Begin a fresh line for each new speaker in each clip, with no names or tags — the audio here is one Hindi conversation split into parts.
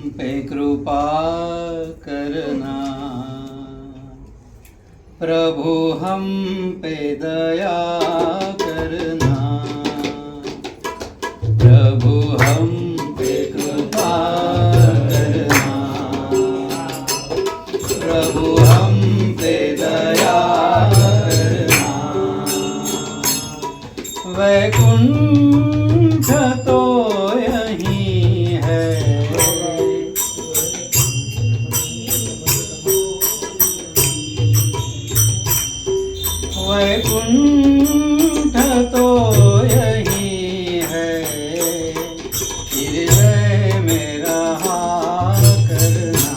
पे कृपा करना, प्रभु हम पे दया करना, प्रभु हम पे कृपा करना, प्रभु हम पे दया करना। वैकुंठ तो यहीं है, वैकुंठ तो यहीं है, हृदय में रहा करना,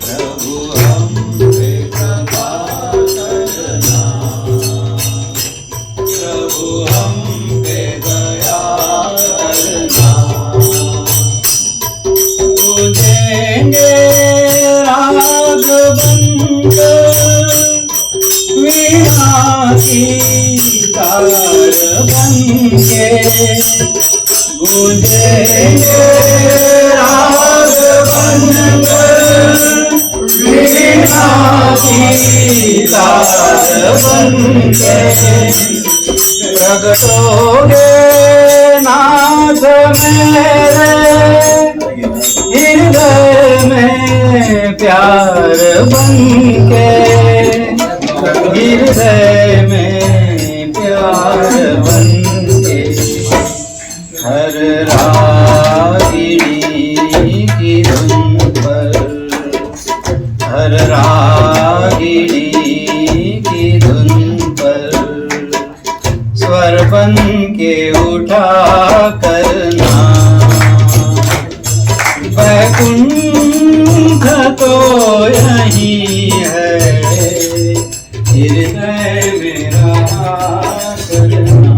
प्रभु हम पे कृपा करना, प्रभु हम पे दया करना। पूजेंगे राग बनकर, वीणा की तार बनके, गूंजेंगे राग बनकर, वीणा की तार बनके, प्रगटोगे नाथ मेरे हृदय में प्यार बनके, हृदय में प्यार बनके। हर रागिणी की धुन पर, हर रागिणी की धुन पर, स्वर बन के उठा करना, वैकुंठ तो यहीं है, हृदय में रहा करना,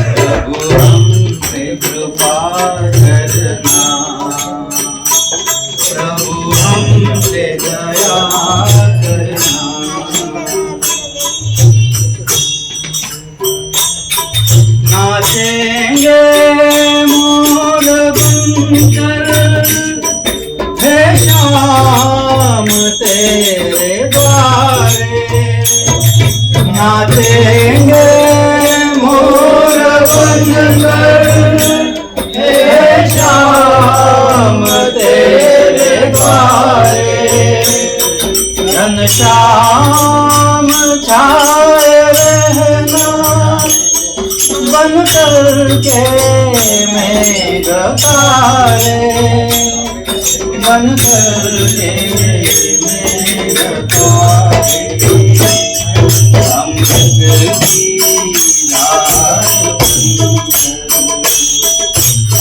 प्रभु हम पे कृपा करना, प्रभु हम पे दया करना। नाचेंगे मोर बनकर, हे श्याम तेरे द्वारे, नाचेंगे मोर बनकर, हे श्याम तेरे द्वारे, घनश्याम छाए रहना, बन करके मेघ तारे, बन करके मेघ तारे। अमृत की धार बनकर,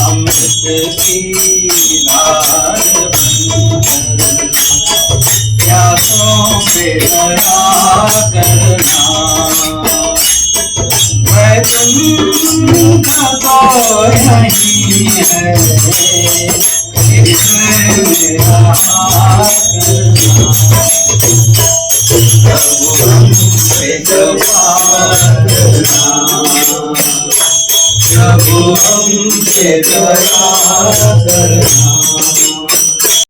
अमृत की धार बनकर, प्यासों पे दया करना, वैकुंठ तो यहीं है, हृदय में रहा करना, प्रभु हम पे कृपा करना, प्रभु हम पे दया करना।